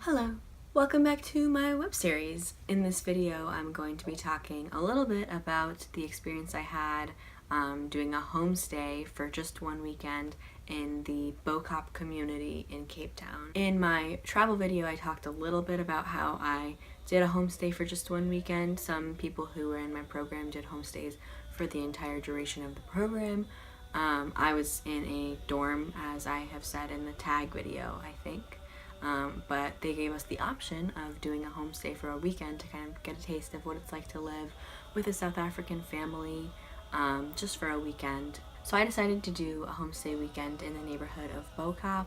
Hello, welcome back to my web series. In this video, I'm going to be talking a little bit about the experience I had doing a homestay for just one weekend in the Bo Kaap community in Cape Town. In my travel video, I talked a little bit about how I did a homestay for just one weekend. Some people who were in my program did homestays for the entire duration of the program. I was in a dorm, as I have said in the tag video, I think. But they gave us the option of doing a homestay for a weekend to kind of get a taste of what it's like to live with a South African family just for a weekend. So I decided to do a homestay weekend in the neighborhood of Bo Kaap,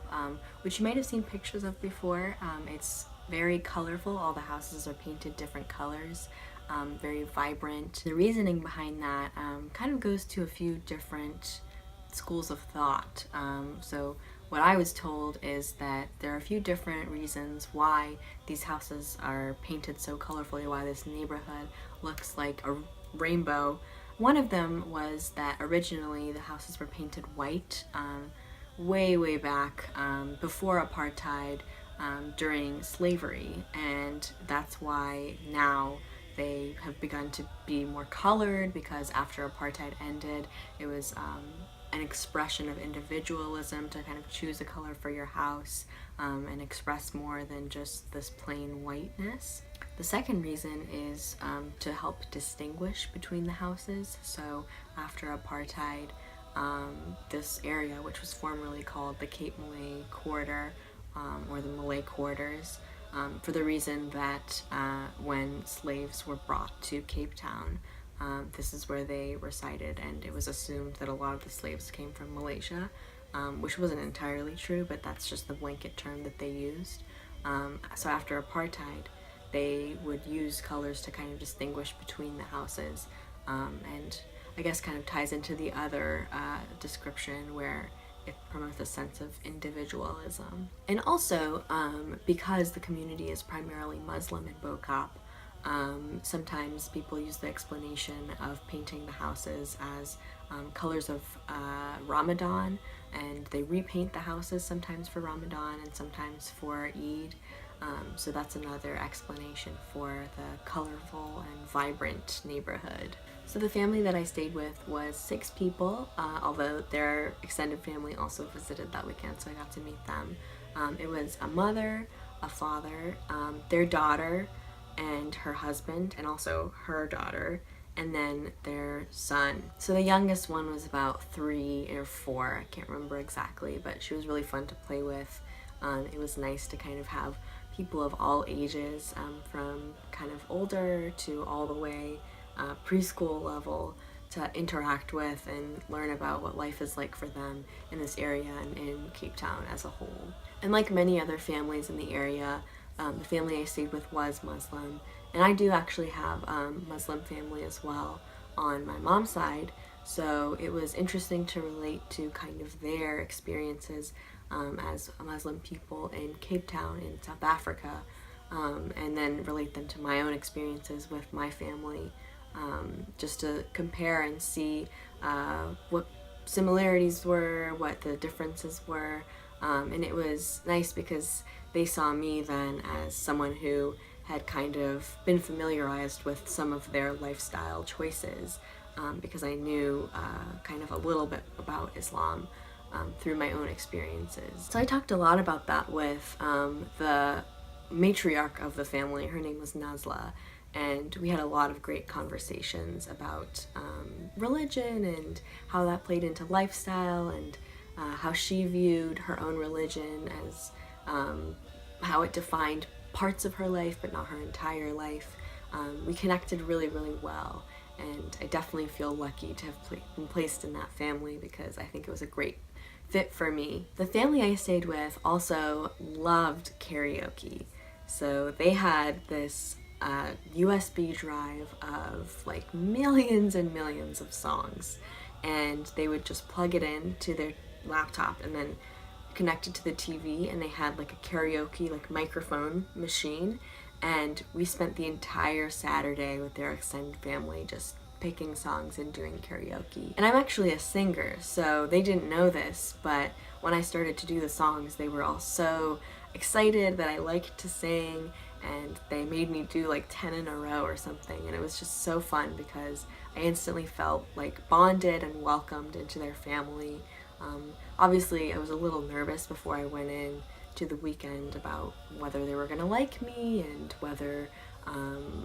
which you might have seen pictures of before. It's very colorful. All the houses are painted different colors, very vibrant. The reasoning behind that kind of goes to a few different schools of thought. So what I was told is that there are a few different reasons why these houses are painted so colorfully, why this neighborhood looks like a rainbow. One of them was that originally the houses were painted white way back before apartheid, during slavery, and that's why now they have begun to be more colored, because after apartheid ended, it was an expression of individualism to kind of choose a color for your house and express more than just this plain whiteness. The second reason is to help distinguish between the houses. So after apartheid, this area, which was formerly called the Cape Malay quarter or the Malay quarters, for the reason that when slaves were brought to Cape Town, this is where they resided, and it was assumed that a lot of the slaves came from Malaysia, which wasn't entirely true, but that's just the blanket term that they used. So after apartheid, they would use colors to kind of distinguish between the houses, and I guess kind of ties into the other description where it promotes a sense of individualism. And also, because the community is primarily Muslim in Bo Kaap, sometimes people use the explanation of painting the houses as colors of Ramadan, and they repaint the houses sometimes for Ramadan and sometimes for Eid. So that's another explanation for the colorful and vibrant neighborhood. So the family that I stayed with was 6 people, although their extended family also visited that weekend, so I got to meet them. It was a mother, a father, their daughter, and her husband, and also her daughter, and then their son. So the youngest one was about 3 or 4, I can't remember exactly, but she was really fun to play with. It was nice to kind of have people of all ages, from kind of older to all the way preschool level, to interact with and learn about what life is like for them in this area and in Cape Town as a whole. And like many other families in the area, the family I stayed with was Muslim, and I do actually have Muslim family as well on my mom's side, so it was interesting to relate to kind of their experiences as Muslim people in Cape Town in South Africa, and then relate them to my own experiences with my family, just to compare and see what similarities were, what the differences were. And it was nice because they saw me then as someone who had kind of been familiarized with some of their lifestyle choices, because I knew kind of a little bit about Islam through my own experiences. So I talked a lot about that with the matriarch of the family. Her name was Nazla, and we had a lot of great conversations about religion and how that played into lifestyle, and how she viewed her own religion as how it defined parts of her life but not her entire life. We connected really well, and I definitely feel lucky to have been placed in that family because I think it was a great fit for me. The family I stayed with also loved karaoke, so they had this USB drive of like millions and millions of songs, and they would just plug it in to their laptop and then connect it to the TV, and they had like a karaoke like microphone machine, and we spent the entire Saturday with their extended family just picking songs and doing karaoke. And I'm actually a singer, so they didn't know this, but when I started to do the songs, they were all so excited that I liked to sing, and they made me do like 10 in a row or something, and it was just so fun because I instantly felt like bonded and welcomed into their family. Obviously I was a little nervous before I went in to the weekend about whether they were going to like me and whether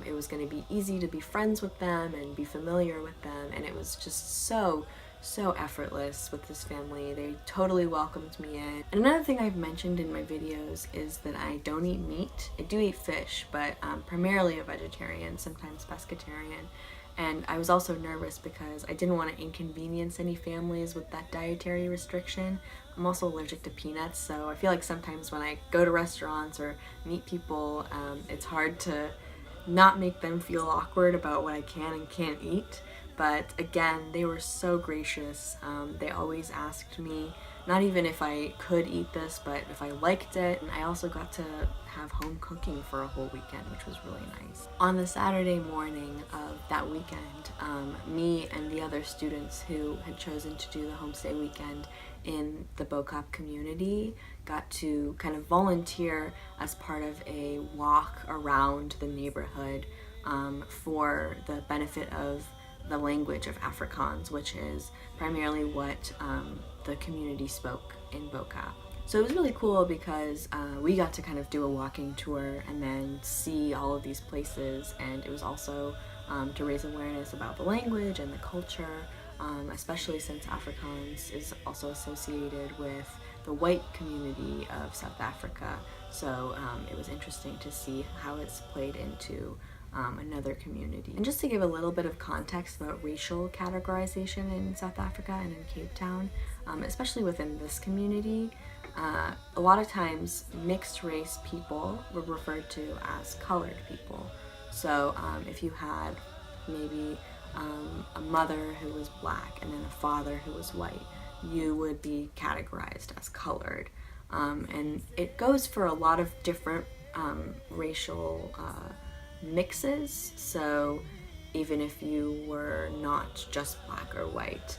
it was going to be easy to be friends with them and be familiar with them, and it was just so effortless with this family. They totally welcomed me in. And another thing I've mentioned in my videos is that I don't eat meat. I do eat fish, but primarily a vegetarian, sometimes pescatarian. And I was also nervous because I didn't want to inconvenience any families with that dietary restriction. I'm also allergic to peanuts, so I feel like sometimes when I go to restaurants or meet people, it's hard to not make them feel awkward about what I can and can't eat. But again, they were so gracious. They always asked me, not even if I could eat this, but if I liked it. And I also got to have home cooking for a whole weekend, which was really nice. On the Saturday morning of that weekend, me and the other students who had chosen to do the homestay weekend in the Bo Kaap community got to kind of volunteer as part of a walk around the neighborhood for the benefit of the language of Afrikaans, which is primarily what the community spoke in Bo Kaap. So it was really cool because we got to kind of do a walking tour and then see all of these places, and it was also to raise awareness about the language and the culture, especially since Afrikaans is also associated with the white community of South Africa. So it was interesting to see how it's played into another community. And just to give a little bit of context about racial categorization in South Africa and in Cape Town, especially within this community, a lot of times mixed race people were referred to as colored people. So if you had maybe a mother who was black and then a father who was white, you would be categorized as colored. And it goes for a lot of different racial mixes. So even if you were not just black or white,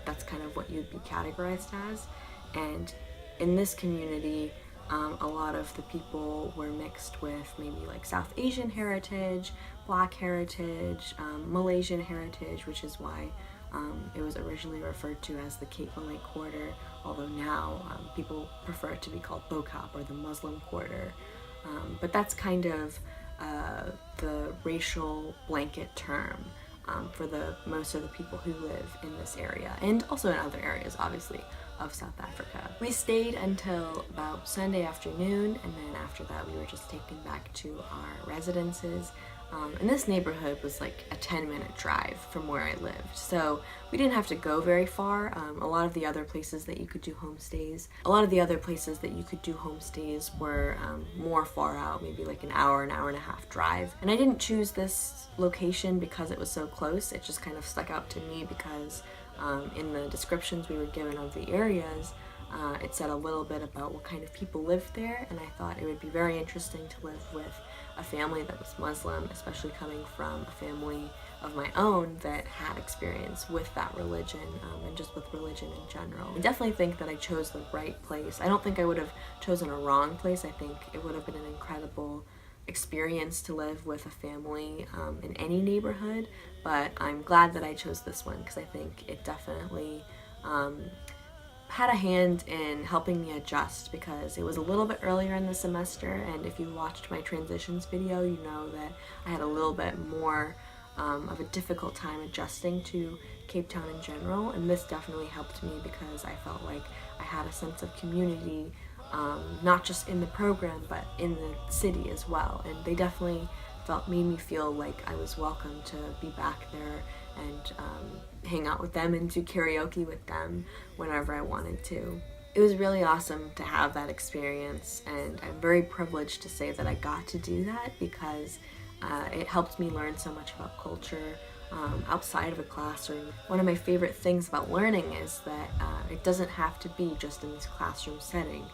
that's kind of what you'd be categorized as. And in this community, a lot of the people were mixed with maybe like South Asian heritage, Black heritage, Malaysian heritage, which is why it was originally referred to as the Cape Malay Quarter, although now people prefer it to be called Bo Kaap, or the Muslim Quarter. But that's kind of the racial blanket term for the most of the people who live in this area, and also in other areas, obviously, of South Africa. We stayed until about Sunday afternoon, and then after that we were just taken back to our residences. And this neighborhood was like a 10-minute drive from where I lived, so we didn't have to go very far. A lot of the other places that you could do homestays were more far out, maybe like an hour and a half drive. And I didn't choose this location because it was so close. It just kind of stuck out to me because in the descriptions we were given of the areas, it said a little bit about what kind of people lived there, and I thought it would be very interesting to live with a family that was Muslim, especially coming from a family of my own that had experience with that religion, and just with religion in general. I definitely think that I chose the right place. I don't think I would have chosen a wrong place. I think it would have been an incredible experience to live with a family in any neighborhood, but I'm glad that I chose this one because I think it definitely had a hand in helping me adjust, because it was a little bit earlier in the semester, and if you watched my transitions video, you know that I had a little bit more of a difficult time adjusting to Cape Town in general, and this definitely helped me because I felt like I had a sense of community, not just in the program but in the city as well, and they definitely made me feel like I was welcome to be back there and hang out with them and do karaoke with them whenever I wanted to. It was really awesome to have that experience, and I'm very privileged to say that I got to do that because it helped me learn so much about culture outside of a classroom. One of my favorite things about learning is that it doesn't have to be just in this classroom setting.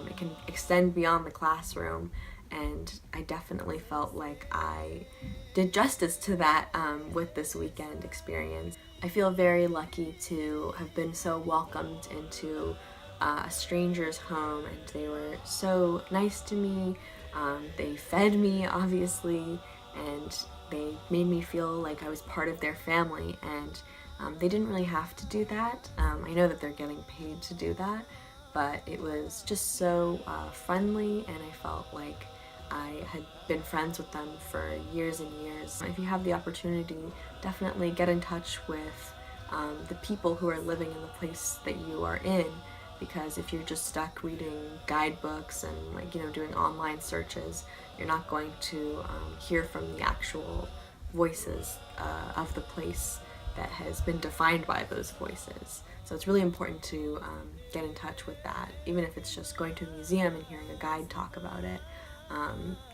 It can extend beyond the classroom, and I definitely felt like I did justice to that with this weekend experience. I feel very lucky to have been so welcomed into a stranger's home, and they were so nice to me. They fed me, obviously, and they made me feel like I was part of their family, and they didn't really have to do that. I know that they're getting paid to do that, but it was just so friendly, and I felt like I had been friends with them for years and years. If you have the opportunity, definitely get in touch with the people who are living in the place that you are in, because if you're just stuck reading guidebooks and, like, you know, doing online searches, you're not going to hear from the actual voices of the place that has been defined by those voices. So it's really important to get in touch with that, even if it's just going to a museum and hearing a guide talk about it.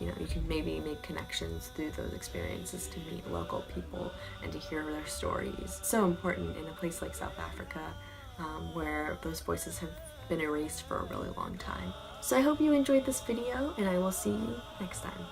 You know, you can maybe make connections through those experiences to meet local people and to hear their stories. So important in a place like South Africa, where those voices have been erased for a really long time. So I hope you enjoyed this video, and I will see you next time.